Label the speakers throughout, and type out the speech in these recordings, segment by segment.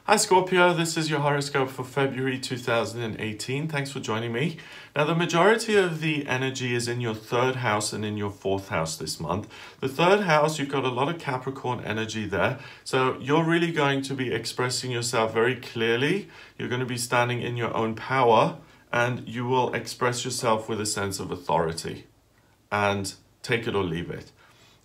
Speaker 1: Hi Scorpio, this is your horoscope for February 2018. Thanks for joining me. Now the majority of the energy is in your third house and in your fourth house this month. The third house, you've got a lot of Capricorn energy there. So you're really going to be expressing yourself very clearly. You're going to be standing in your own power and you will express yourself with a sense of authority and take it or leave it.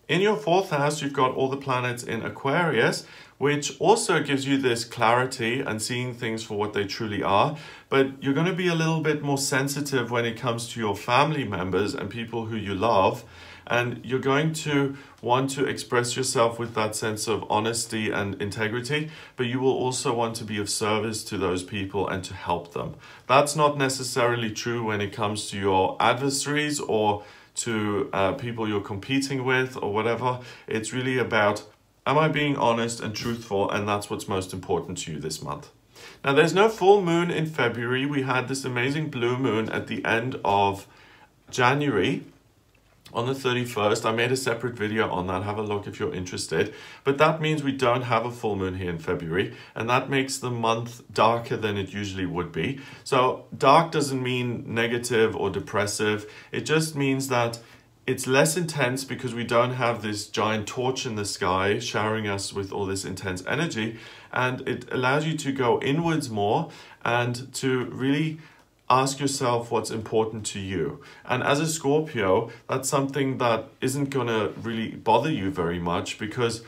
Speaker 1: In your fourth house, you've got all the planets in Aquarius, which also gives you this clarity and seeing things for what they truly are. But you're going to be a little bit more sensitive when it comes to your family members and people who you love. And you're going to want to express yourself with that sense of honesty and integrity, but you will also want to be of service to those people and to help them. That's not necessarily true when it comes to your adversaries or to people you're competing with or whatever. It's really about, am I being honest and truthful? And that's what's most important to you this month. Now, there's no full moon in February. We had this amazing blue moon at the end of January on the 31st. I made a separate video on that. Have a look if you're interested. But that means we don't have a full moon here in February, and that makes the month darker than it usually would be. So dark doesn't mean negative or depressive. It just means that it's less intense because we don't have this giant torch in the sky showering us with all this intense energy, and it allows you to go inwards more and to really ask yourself what's important to you. And as a Scorpio, that's something that isn't going to really bother you very much because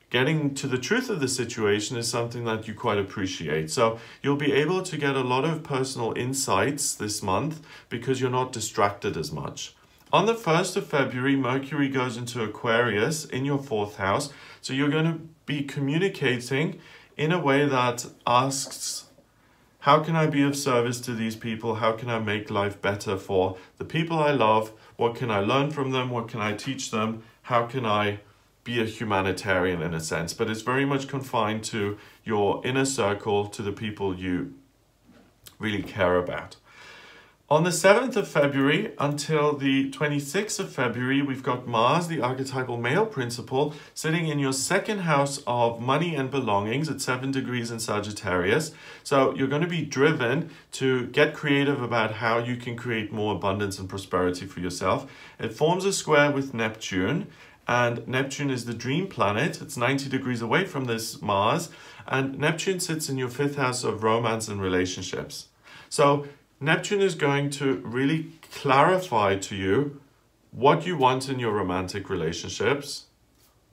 Speaker 1: getting to the truth of the situation is something that you quite appreciate. So you'll be able to get a lot of personal insights this month because you're not distracted as much. On the 1st of February, Mercury goes into Aquarius in your fourth house. So you're going to be communicating in a way that asks, how can I be of service to these people? How can I make life better for the people I love? What can I learn from them? What can I teach them? How can I be a humanitarian in a sense? But it's very much confined to your inner circle, to the people you really care about. On the 7th of February until the 26th of February, we've got Mars, the archetypal male principle, sitting in your second house of money and belongings at 7 degrees in Sagittarius. So you're going to be driven to get creative about how you can create more abundance and prosperity for yourself. It forms a square with Neptune, and Neptune is the dream planet. It's 90 degrees away from this Mars, and Neptune sits in your 5th house of romance and relationships. So Neptune is going to really clarify to you what you want in your romantic relationships,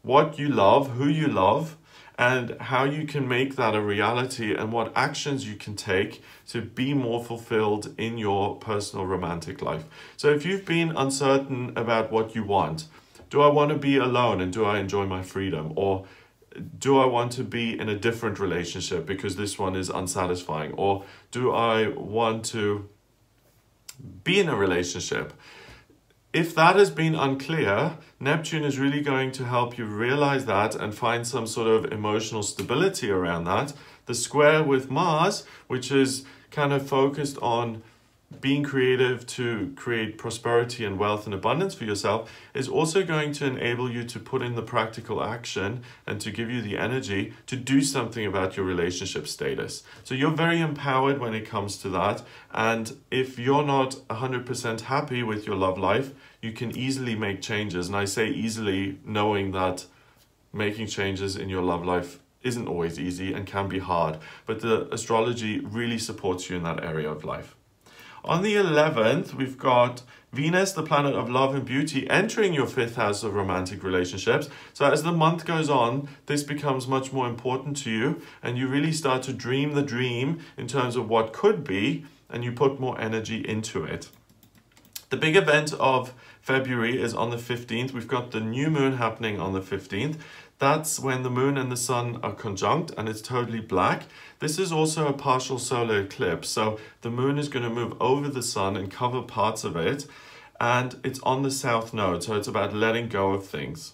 Speaker 1: what you love, who you love, and how you can make that a reality and what actions you can take to be more fulfilled in your personal romantic life. So if you've been uncertain about what you want, do I want to be alone and do I enjoy my freedom? Or do I want to be in a different relationship because this one is unsatisfying? Or do I want to be in a relationship? If that has been unclear, Neptune is really going to help you realize that and find some sort of emotional stability around that. The square with Mars, which is kind of focused on being creative to create prosperity and wealth and abundance for yourself, is also going to enable you to put in the practical action and to give you the energy to do something about your relationship status. So you're very empowered when it comes to that. And if you're not 100% happy with your love life, you can easily make changes. And I say easily, knowing that making changes in your love life isn't always easy and can be hard. But the astrology really supports you in that area of life. On the 11th, we've got Venus, the planet of love and beauty, entering your 5th house of romantic relationships. So as the month goes on, this becomes much more important to you and you really start to dream the dream in terms of what could be, and you put more energy into it. The big event of February is on the 15th. We've got the new moon happening on the 15th. That's when the moon and the sun are conjunct and it's totally black. This is also a partial solar eclipse. So the moon is going to move over the sun and cover parts of it. And it's on the south node. So it's about letting go of things.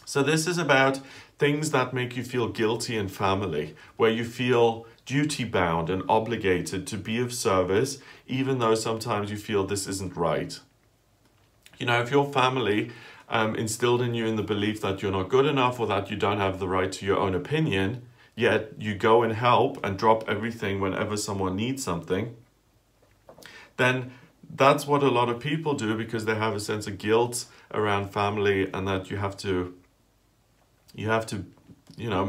Speaker 1: So this is about things that make you feel guilty in family, where you feel duty bound and obligated to be of service, even though sometimes you feel this isn't right. You know, if your family instilled in you in the belief that you're not good enough or that you don't have the right to your own opinion, yet you go and help and drop everything whenever someone needs something, then that's what a lot of people do, because they have a sense of guilt around family, and that you have to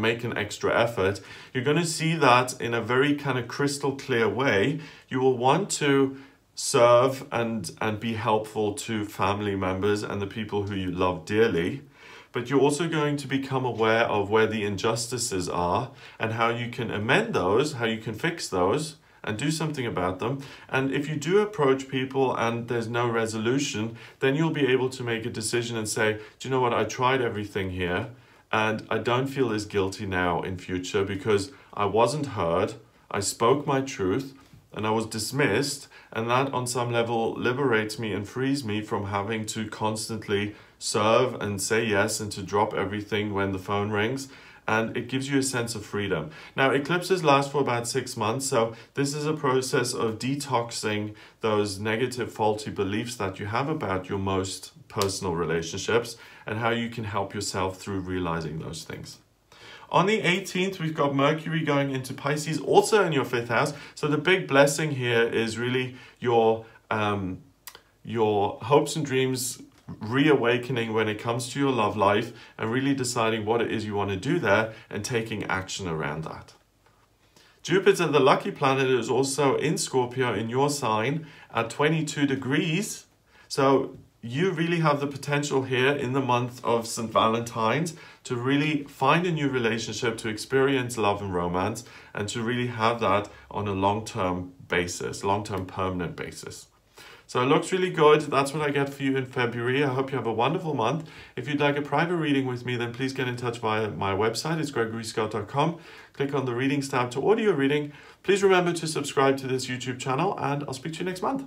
Speaker 1: make an extra effort. You're going to see that in a very kind of crystal clear way. You will want to serve and be helpful to family members and the people who you love dearly. But you're also going to become aware of where the injustices are and how you can amend those, how you can fix those and do something about them. And if you do approach people and there's no resolution, then you'll be able to make a decision and say, do you know what, I tried everything here and I don't feel as guilty now in future because I wasn't heard, I spoke my truth, and I was dismissed, and that on some level liberates me and frees me from having to constantly serve and say yes and to drop everything when the phone rings, and it gives you a sense of freedom. Now, eclipses last for about 6 months, so this is a process of detoxing those negative, faulty beliefs that you have about your most personal relationships and how you can help yourself through realizing those things. On the 18th, we've got Mercury going into Pisces, also in your 5th house. So the big blessing here is really your hopes and dreams reawakening when it comes to your love life, and really deciding what it is you want to do there and taking action around that. Jupiter, the lucky planet, is also in Scorpio in your sign at 22 degrees. So you really have the potential here in the month of St. Valentine's to really find a new relationship, to experience love and romance, and to really have that on a long-term basis, long-term permanent basis. So it looks really good. That's what I get for you in February. I hope you have a wonderful month. If you'd like a private reading with me, then please get in touch via my website. It's gregoryscott.com. Click on the readings tab to order your reading. Please remember to subscribe to this YouTube channel, and I'll speak to you next month.